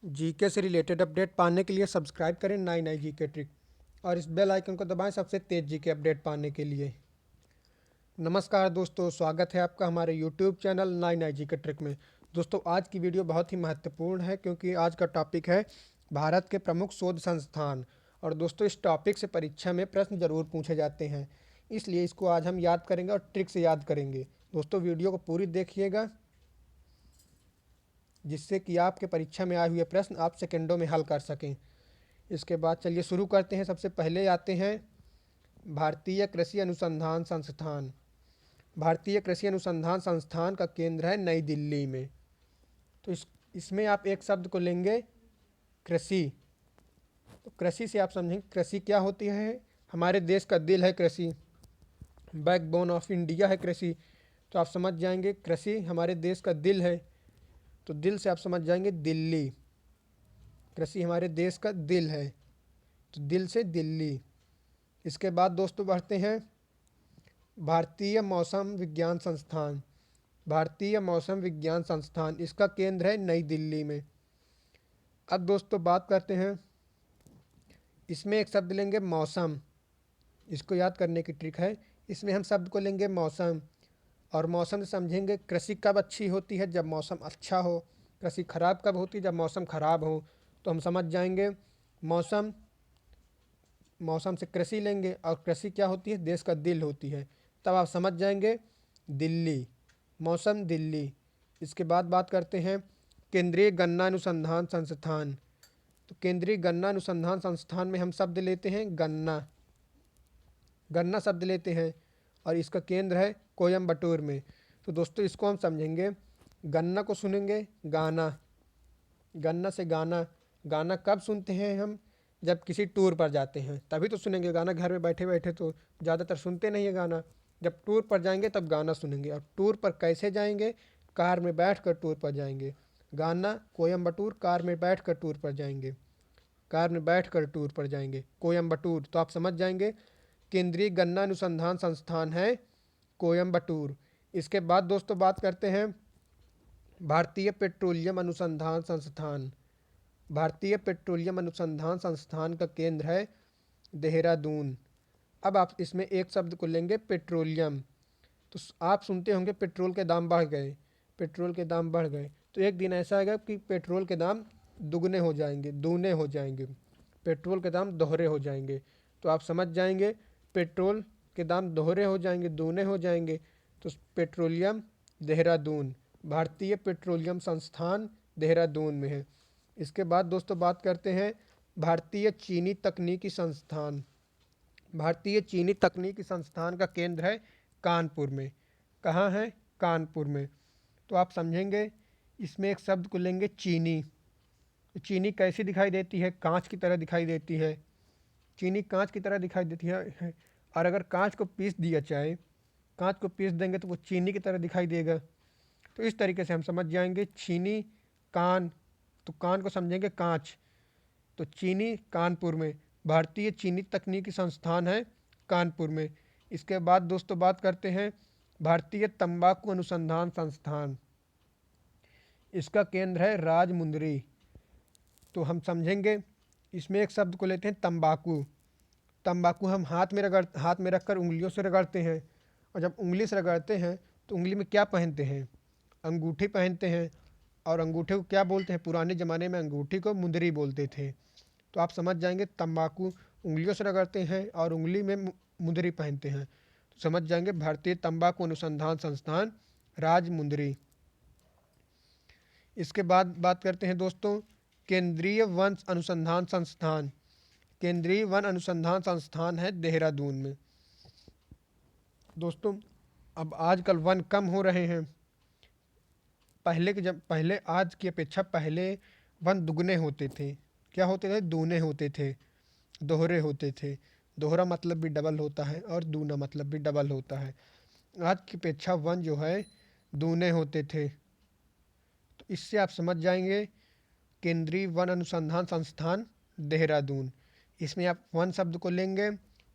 GK से related update पाने के लिए सब्सक्राइब करें नाइन आई जीके ट्रिक और इस बेल आइकन को दबाएं सबसे तेज जीके अपडेट पाने के लिए। नमस्कार दोस्तों, स्वागत है आपका हमारे यूट्यूब चैनल नाइन आई जीके ट्रिक में। दोस्तों, आज की वीडियो बहुत ही महत्वपूर्ण है क्योंकि आज का टॉपिक है भारत के प्रमुख शोध संस्थान। और दोस्तों, इस टॉपिक से परीक्षा में प्रश्न जरूर पूछे जाते हैं, इसलिए इसको आज हम याद करेंगे और ट्रिक से याद करेंगे। दोस्तों, वीडियो को पूरी देखिएगा जिससे कि आपके परीक्षा में आए हुए प्रश्न आप सेकंडों में हल कर सकें। इसके बाद चलिए शुरू करते हैं। सबसे पहले आते हैं भारतीय कृषि अनुसंधान संस्थान। भारतीय कृषि अनुसंधान संस्थान का केंद्र है नई दिल्ली में। तो इसमें आप एक शब्द को लेंगे कृषि। तो कृषि से आप समझेंगे कृषि क्या होती है। हमारे देश का दिल है कृषि, बैकबोन ऑफ इंडिया है कृषि। तो आप समझ जाएंगे कृषि हमारे देश का दिल है। तो दिल से आप समझ जाएंगे दिल्ली। कृषि हमारे देश का दिल है, तो दिल से दिल्ली। इसके बाद दोस्तों बढ़ते हैं भारतीय मौसम विज्ञान संस्थान। भारतीय मौसम विज्ञान संस्थान, इसका केंद्र है नई दिल्ली में। अब दोस्तों बात करते हैं, इसमें एक शब्द लेंगे मौसम। इसको याद करने की ट्रिक है, इसमें हम शब्द को लेंगे मौसम और मौसम से समझेंगे कृषि कब अच्छी होती है, जब मौसम अच्छा हो। कृषि खराब कब होती है, जब मौसम खराब हो। तो हम समझ जाएंगे मौसम, मौसम से कृषि लेंगे और कृषि क्या होती है, देश का दिल होती है। तब आप समझ जाएंगे दिल्ली, मौसम दिल्ली। इसके बाद बात करते हैं केंद्रीय गन्ना अनुसंधान संस्थान। तो केंद्रीय गन्ना अनुसंधान संस्थान में हम शब्द लेते हैं गन्ना। गन्ना शब्द लेते हैं और इसका केंद्र है कोयम्बटूर में। तो दोस्तों इसको हम समझेंगे, गन्ना को सुनेंगे गाना, गन्ना से गाना। गाना कब सुनते हैं हम, जब किसी टूर पर जाते हैं तभी तो सुनेंगे गाना। घर में बैठे बैठे तो ज़्यादातर सुनते नहीं है गाना। जब टूर पर जाएंगे तब गाना सुनेंगे। और टूर पर कैसे जाएंगे, कार में बैठ कर टूर पर जाएंगे। गाना कोयम्बटूर, कार में बैठ कर टूर पर जाएंगे, कार में बैठ कर टूर पर जाएंगे कोयम्बटूर। तो आप समझ जाएंगे केंद्रीय गन्ना अनुसंधान संस्थान है कोयम्बटूर। इसके बाद दोस्तों बात करते हैं भारतीय पेट्रोलियम अनुसंधान संस्थान। भारतीय पेट्रोलियम अनुसंधान संस्थान का केंद्र है देहरादून। अब आप इसमें एक शब्द को लेंगे पेट्रोलियम। तो आप सुनते होंगे पेट्रोल के दाम बढ़ गए, पेट्रोल के दाम बढ़ गए। तो एक दिन ऐसा आएगा कि पेट्रोल के दाम दुगने हो जाएंगे, दूने हो जाएंगे, पेट्रोल के दाम दोहरे हो जाएंगे। तो आप समझ जाएंगे पेट्रोल के दाम दोहरे हो जाएंगे, दूने हो जाएंगे। तो पेट्रोलियम देहरादून, भारतीय पेट्रोलियम संस्थान देहरादून में है। इसके बाद दोस्तों बात करते हैं भारतीय चीनी तकनीकी संस्थान। भारतीय चीनी तकनीकी संस्थान का केंद्र है कानपुर में। कहाँ है, कानपुर में। तो आप समझेंगे इसमें एक शब्द को लेंगे चीनी। चीनी कैसी दिखाई देती है, कांच की तरह दिखाई देती है। चीनी कांच की तरह दिखाई देती है। और अगर कांच को पीस दिया जाए, कांच को पीस देंगे तो वो चीनी की तरह दिखाई देगा। तो इस तरीके से हम समझ जाएंगे चीनी कान, तो कान को समझेंगे कांच। तो चीनी कानपुर में, भारतीय चीनी तकनीकी संस्थान है कानपुर में। इसके बाद दोस्तों बात करते हैं भारतीय तंबाकू अनुसंधान संस्थान। इसका केंद्र है राजमुंदरी। तो हम समझेंगे इसमें एक शब्द को लेते हैं तंबाकू। तंबाकू हम हाथ में रखकर उंगलियों से रगड़ते हैं। और जब उंगली से रगड़ते हैं तो उंगली में क्या पहनते हैं, अंगूठी पहनते हैं। और अंगूठे को क्या बोलते हैं, पुराने ज़माने में अंगूठी को मुंदरी बोलते थे। तो आप समझ जाएंगे तंबाकू उंगलियों से रगड़ते हैं और उंगली में मुंदरी पहनते हैं। तो समझ जाएंगे भारतीय तंबाकू अनुसंधान संस्थान राजमुंदरी। इसके बाद बात करते हैं दोस्तों केंद्रीय वन अनुसंधान संस्थान। केंद्रीय वन अनुसंधान संस्थान है देहरादून में। दोस्तों, अब आजकल वन कम हो रहे हैं। पहले आज की अपेक्षा पहले वन दुगने होते थे। क्या होते थे, दूने होते थे, दोहरे होते थे। दोहरा मतलब भी डबल होता है और दूना मतलब भी डबल होता है। आज की अपेक्षा वन जो है दूने होते थे। तो इससे आप समझ जाएंगे केंद्रीय वन अनुसंधान संस्थान देहरादून। इसमें आप वन शब्द को लेंगे।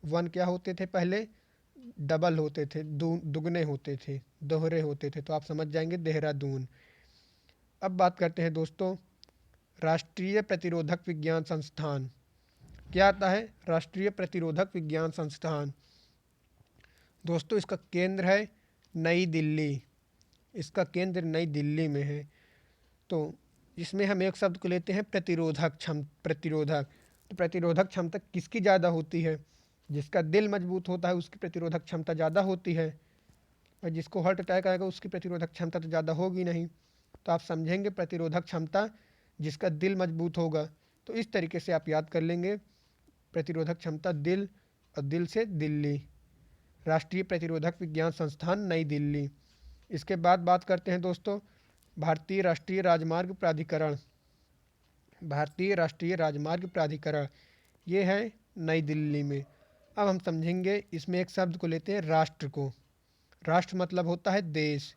वन क्या होते थे, पहले डबल होते थे, दुगने होते थे, दोहरे होते थे। तो आप समझ जाएंगे देहरादून। अब बात करते हैं दोस्तों राष्ट्रीय प्रतिरोधक विज्ञान संस्थान। क्या आता है? राष्ट्रीय प्रतिरोधक विज्ञान संस्थान। दोस्तों इसका केंद्र है नई दिल्ली। इसका केंद्र नई दिल्ली में है। तो इसमें हम एक शब्द को लेते हैं प्रतिरोधक। तो प्रतिरोधक क्षमता किसकी ज़्यादा होती है? जिसका दिल मजबूत होता है उसकी प्रतिरोधक क्षमता ज़्यादा होती है, और जिसको हार्ट अटैक आएगा उसकी प्रतिरोधक क्षमता तो ज़्यादा होगी नहीं। तो आप समझेंगे प्रतिरोधक क्षमता जिसका दिल मजबूत होगा। तो इस तरीके से आप याद कर लेंगे प्रतिरोधक क्षमता दिल, और दिल से दिल्ली। राष्ट्रीय प्रतिरोधक विज्ञान संस्थान नई दिल्ली। इसके बाद बात करते हैं दोस्तों भारतीय राष्ट्रीय राजमार्ग प्राधिकरण। भारतीय राष्ट्रीय राजमार्ग प्राधिकरण ये है नई दिल्ली में। अब हम समझेंगे इसमें एक शब्द को लेते हैं राष्ट्र को। राष्ट्र मतलब होता है देश।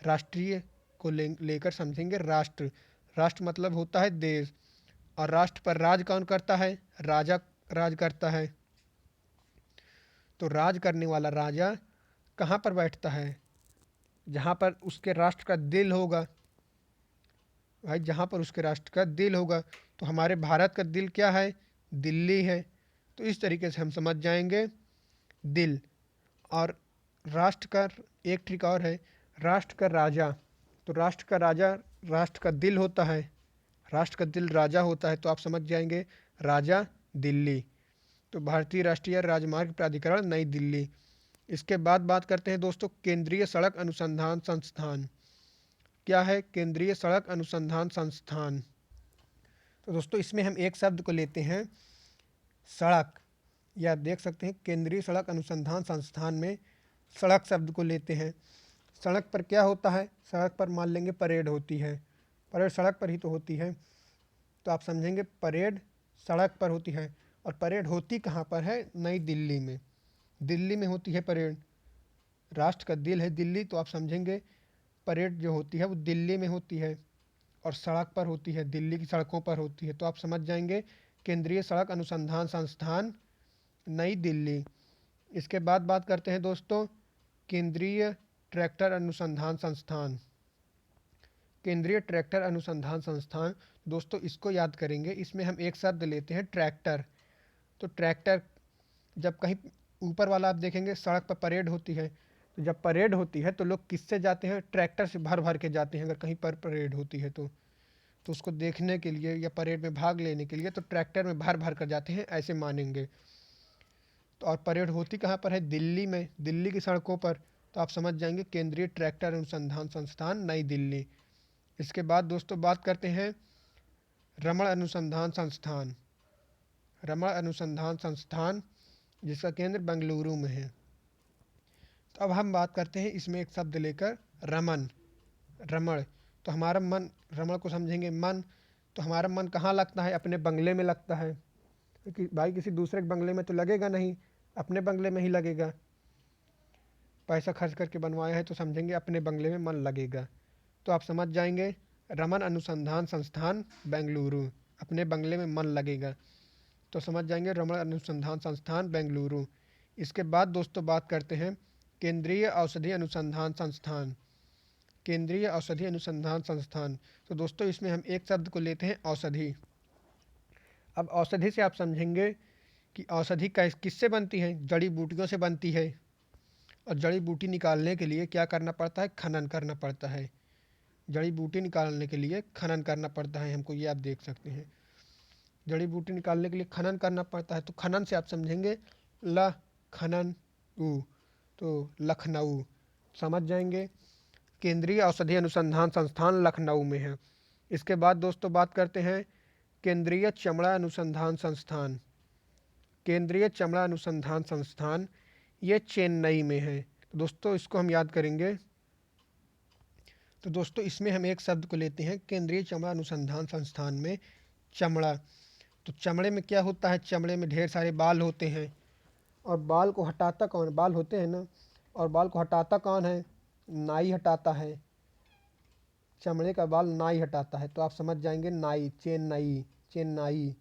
राष्ट्रीय को लेकर समझेंगे राष्ट्र। राष्ट्र मतलब होता है देश। और राष्ट्र पर राज कौन करता है? राजा राज करता है। तो राज करने वाला राजा कहाँ पर बैठता है? जहाँ पर उसके राष्ट्र का दिल होगा। भाई जहाँ पर उसके राष्ट्र का दिल होगा। तो हमारे भारत का दिल क्या है? दिल्ली है। तो इस तरीके से हम समझ जाएंगे दिल। और राष्ट्र का एक ट्रिक और है, राष्ट्र का राजा। तो राष्ट्र का राजा राष्ट्र का दिल होता है। राष्ट्र का दिल राजा होता है। तो आप समझ जाएंगे राजा दिल्ली। तो भारतीय राष्ट्रीय राजमार्ग प्राधिकरण नई दिल्ली। इसके बाद बात करते हैं दोस्तों केंद्रीय सड़क अनुसंधान संस्थान। क्या है? केंद्रीय सड़क अनुसंधान संस्थान। तो दोस्तों इसमें हम एक शब्द को लेते हैं सड़क, या देख सकते हैं केंद्रीय सड़क अनुसंधान संस्थान में सड़क शब्द को लेते हैं। सड़क पर क्या होता है? सड़क पर मान लेंगे परेड होती है। परेड सड़क पर ही तो होती है। तो आप समझेंगे परेड सड़क पर होती है। और परेड होती कहाँ पर है? नई दिल्ली में। दिल्ली में होती है परेड। राष्ट्र का दिल है दिल्ली। तो आप समझेंगे परेड जो होती है वो दिल्ली में होती है, और सड़क पर होती है, दिल्ली की सड़कों पर होती है। तो आप समझ जाएंगे केंद्रीय सड़क अनुसंधान संस्थान नई दिल्ली। इसके बाद बात करते हैं दोस्तों केंद्रीय ट्रैक्टर अनुसंधान संस्थान। केंद्रीय ट्रैक्टर अनुसंधान संस्थान। दोस्तों इसको याद करेंगे, इसमें हम एक शब्द लेते हैं ट्रैक्टर। तो ट्रैक्टर जब कहीं ऊपर वाला आप देखेंगे सड़क पर परेड होती है। तो जब परेड होती है तो लोग किससे जाते हैं? ट्रैक्टर से भर भर के जाते हैं। अगर कहीं पर परेड होती है तो उसको देखने के लिए या परेड में भाग लेने के लिए तो ट्रैक्टर में भर भर कर जाते हैं, ऐसे मानेंगे। तो और परेड होती कहाँ पर है? दिल्ली में, दिल्ली की सड़कों पर। तो आप समझ जाएंगे केंद्रीय ट्रैक्टर अनुसंधान संस्थान नई दिल्ली। इसके बाद दोस्तों बात करते हैं रमण अनुसंधान संस्थान। रमण अनुसंधान संस्थान जिसका केंद्र बेंगलुरु में है। तो अब हम बात करते हैं इसमें एक शब्द लेकर रमन, रमण। तो हमारा मन, रमण को समझेंगे मन। तो हमारा मन कहाँ लगता है? अपने बंगले में लगता है। कि भाई किसी दूसरे के बंगले में तो लगेगा नहीं, अपने बंगले में ही लगेगा। पैसा खर्च करके बनवाया है तो समझेंगे अपने बंगले में मन लगेगा। तो आप समझ जाएंगे रमन अनुसंधान संस्थान बेंगलुरु, अपने बंगले में मन लगेगा। तो समझ जाएंगे रमन अनुसंधान संस्थान बेंगलुरु। इसके बाद दोस्तों बात करते हैं केंद्रीय औषधि अनुसंधान संस्थान। केंद्रीय औषधि अनुसंधान संस्थान। तो दोस्तों इसमें हम एक शब्द को लेते हैं औषधि। अब औषधि से आप समझेंगे कि औषधि किससे बनती है? जड़ी बूटियों से बनती है। और जड़ी बूटी निकालने के लिए क्या करना पड़ता है? खनन करना पड़ता है। जड़ी बूटी निकालने के लिए खनन करना पड़ता है हमको, ये आप देख सकते हैं। जड़ी बूटी निकालने के लिए खनन करना पड़ता है। तो खनन से आप समझेंगे ल खनन उ, तो लखनऊ। समझ जाएंगे केंद्रीय औषधि अनुसंधान संस्थान लखनऊ में है। इसके बाद दोस्तों बात करते हैं केंद्रीय चमड़ा अनुसंधान संस्थान। केंद्रीय चमड़ा अनुसंधान संस्थान ये चेन्नई में है। तो दोस्तों इसको हम याद करेंगे। तो दोस्तों इसमें हम एक शब्द को लेते हैं केंद्रीय चमड़ा अनुसंधान संस्थान में चमड़ा। तो चमड़े में क्या होता है? चमड़े में ढेर सारे बाल होते हैं। और बाल को हटाता कौन? बाल होते हैं ना, और बाल को हटाता कौन है? नाई हटाता है। चमड़े का बाल नाई हटाता है। तो आप समझ जाएंगे नाई, चेन्नई, चेन्नई।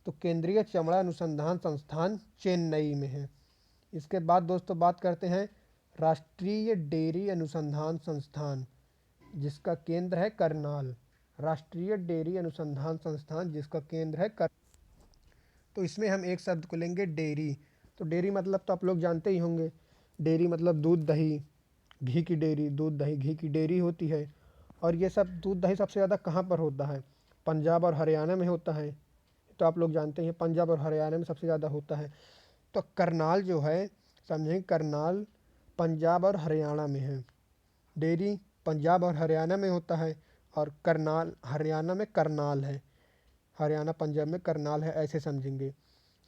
तो केंद्रीय चमड़ा अनुसंधान संस्थान चेन्नई में है। इसके बाद दोस्तों बात करते हैं राष्ट्रीय डेयरी अनुसंधान संस्थान जिसका केंद्र है करनाल। राष्ट्रीय डेयरी अनुसंधान संस्थान जिसका केंद्र है कर। तो इसमें हम एक शब्द को लेंगे डेयरी। तो डेयरी मतलब तो आप लोग जानते ही होंगे, डेयरी मतलब दूध दही, घी की डेयरी, दूध दही घी की डेयरी होती है। और ये सब दूध दही सबसे ज़्यादा कहाँ पर होता है? पंजाब और हरियाणा में होता है। तो आप लोग जानते हैं पंजाब और हरियाणा में सबसे ज़्यादा होता है। तो करनाल जो है, समझें, करनाल पंजाब और हरियाणा में है। डेयरी पंजाब और हरियाणा में होता है, और करनाल हरियाणा में करनाल है, हरियाणा पंजाब में करनाल है, ऐसे समझेंगे।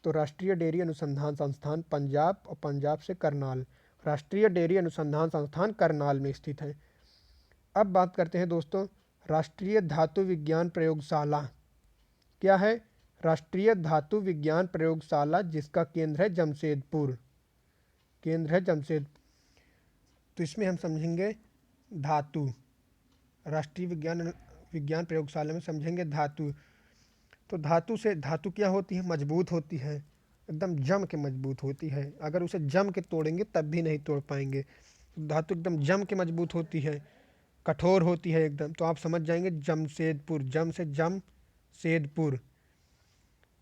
तो राष्ट्रीय डेयरी अनुसंधान संस्थान पंजाब, और पंजाब से करनाल। राष्ट्रीय डेयरी अनुसंधान संस्थान करनाल में स्थित है। अब बात करते हैं दोस्तों राष्ट्रीय धातु विज्ञान प्रयोगशाला। क्या है? राष्ट्रीय धातु विज्ञान प्रयोगशाला जिसका केंद्र है जमशेदपुर। केंद्र है जमशेदपुर। तो इसमें हम समझेंगे धातु। राष्ट्रीय विज्ञान विज्ञान प्रयोगशाला में समझेंगे धातु। तो धातु से, धातु क्या होती है? मजबूत होती है, एकदम जम के मजबूत होती है। अगर उसे जम के तोड़ेंगे तब भी नहीं तोड़ पाएंगे। धातु एकदम जम के मजबूत होती है, कठोर होती है एकदम। तो आप समझ जाएंगे जमशेदपुर, जम से जम शेदपुर।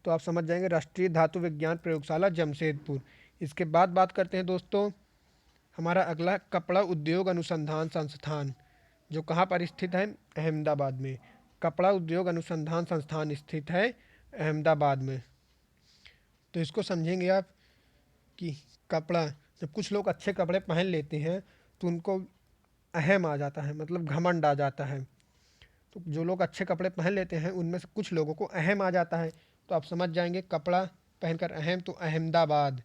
तो आप समझ जाएंगे राष्ट्रीय धातु विज्ञान प्रयोगशाला जमशेदपुर। इसके बाद बात करते हैं दोस्तों हमारा अगला कपड़ा उद्योग अनुसंधान संस्थान, जो कहाँ पर स्थित है? अहमदाबाद में। कपड़ा उद्योग अनुसंधान संस्थान स्थित है अहमदाबाद में। तो इसको समझेंगे आप कि कपड़ा, जब कुछ लोग अच्छे कपड़े पहन लेते हैं तो उनको अहम आ जाता है, मतलब घमंड आ जाता है। तो जो लोग अच्छे कपड़े पहन लेते हैं उनमें से कुछ लोगों को अहम आ जाता है। तो आप समझ जाएंगे कपड़ा पहनकर अहम, तो अहमदाबाद।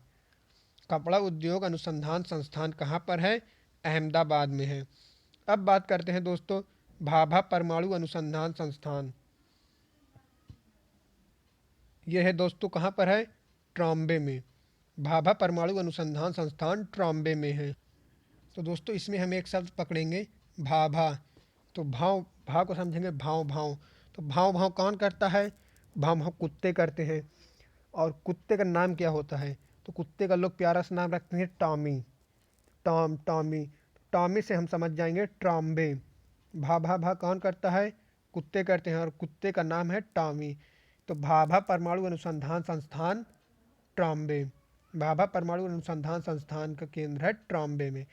कपड़ा उद्योग अनुसंधान संस्थान कहाँ पर है? अहमदाबाद में है। अब बात करते हैं दोस्तों भाभा परमाणु अनुसंधान संस्थान। यह है दोस्तों कहाँ पर है? ट्रॉम्बे में। भाभा परमाणु अनुसंधान संस्थान ट्रॉम्बे में है। तो दोस्तों इसमें हम एक शब्द पकड़ेंगे भाभा। तो भाव, भाव को समझेंगे भाव भाव। तो भाव भाव कौन करता है? भाव भाव कुत्ते करते हैं। और कुत्ते का नाम क्या होता है? तो कुत्ते का लोग प्यारा सा नाम रखते हैं टॉमी, टॉम, टॉमी। टॉमी से हम समझ जाएंगे ट्रॉम्बे। भा भा भा कौन करता है? कुत्ते करते हैं, और कुत्ते का नाम है टॉमी। तो भाभा परमाणु अनुसंधान संस्थान ट्रॉम्बे। भाभा परमाणु अनुसंधान संस्थान का केंद्र है ट्रॉम्बे में।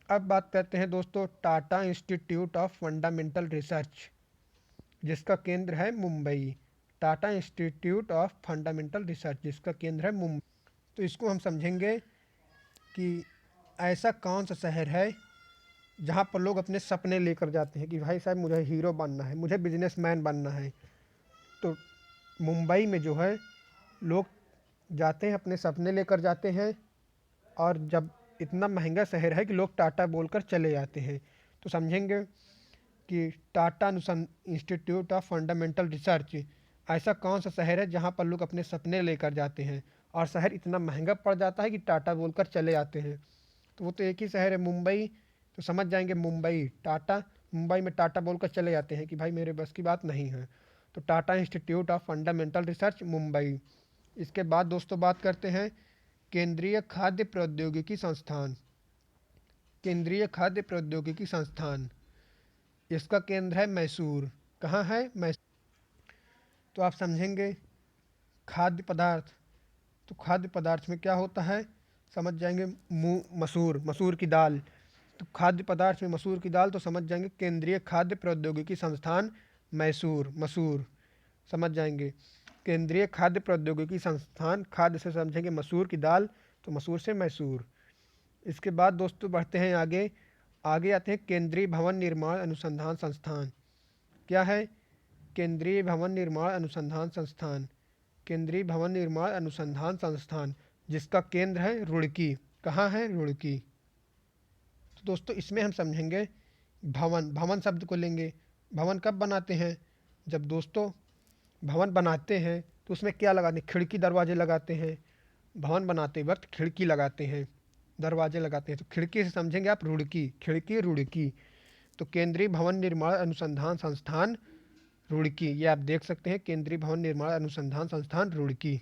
अब बात करते हैं दोस्तों Tata institute of fundamental research जिसका केंद्र है Mumbai. Tata institute of fundamental research जिसका केंद्र है मुंबई। तो इसको हम समझेंगे कि ऐसा कौन सा शहर है जहाँ पर लोग अपने सपने लेकर जाते हैं कि भाई साहब मुझे हीरो बनना है, मुझे बिजनेसमैन बनना है। तो मुंबई में जो है लोग जाते हैं, अपने सपने लेकर जाते हैं। और जब इतना महंगा शहर है कि लोग टाटा बोलकर चले जाते हैं। तो समझेंगे कि Tata institute of fundamental research ऐसा कौन सा शहर है जहाँ पर लोग अपने सपने लेकर जाते हैं, और शहर इतना महंगा पड़ जाता है कि टाटा बोलकर चले जाते हैं। तो वो तो एक ही शहर है मुंबई। तो समझ जाएंगे मुंबई, टाटा। मुंबई में टाटा बोलकर चले जाते हैं कि भाई मेरे बस की बात नहीं है। तो Tata institute of fundamental research Mumbai. इसके बाद दोस्तों बात करते हैं केंद्रीय खाद्य प्रौद्योगिकी संस्थान। केंद्रीय खाद्य प्रौद्योगिकी संस्थान, इसका केंद्र है मैसूर। कहाँ है? मैसूर। तो आप समझेंगे खाद्य पदार्थ। तो खाद्य पदार्थ में क्या होता है? समझ जाएंगे मसूर, मसूर की दाल। तो खाद्य पदार्थ में मसूर की दाल, तो समझ जाएंगे केंद्रीय खाद्य प्रौद्योगिकी संस्थान मैसूर, मसूर। समझ जाएंगे केंद्रीय खाद्य प्रौद्योगिकी संस्थान, खाद्य से समझेंगे मसूर की दाल, तो मसूर से मैसूर। इसके बाद दोस्तों बढ़ते हैं आगे। आगे आते हैं केंद्रीय भवन निर्माण अनुसंधान संस्थान। क्या है? केंद्रीय भवन निर्माण अनुसंधान संस्थान। केंद्रीय भवन निर्माण अनुसंधान संस्थान जिसका केंद्र है रुड़की। कहाँ है? रुड़की। तो दोस्तों इसमें हम समझेंगे भवन। भवन शब्द को लेंगे। भवन कब बनाते हैं? जब दोस्तों भवन बनाते हैं तो उसमें क्या लगाते हैं? खिड़की दरवाजे लगाते हैं। भवन बनाते वक्त खिड़की लगाते हैं, दरवाजे लगाते हैं। तो खिड़की से समझेंगे आप रुड़की, खिड़की रुड़की। तो केंद्रीय भवन निर्माण अनुसंधान संस्थान रुड़की, ये आप देख सकते हैं केंद्रीय भवन निर्माण अनुसंधान संस्थान रुड़की।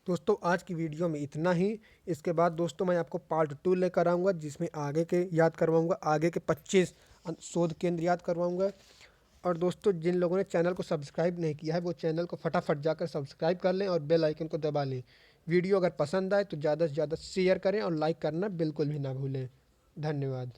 दोस्तों आज की वीडियो में इतना ही। इसके बाद दोस्तों मैं आपको पार्ट 2 लेकर आऊँगा, जिसमें आगे के याद करवाऊँगा, आगे के 25 शोध केंद्र याद करवाऊँगा। और दोस्तों जिन लोगों ने चैनल को सब्सक्राइब नहीं किया है वो चैनल को फटाफट जाकर सब्सक्राइब कर लें और बेल आइकन को दबा लें। वीडियो अगर पसंद आए तो ज़्यादा से ज़्यादा शेयर करें और लाइक करना बिल्कुल भी ना भूलें। धन्यवाद।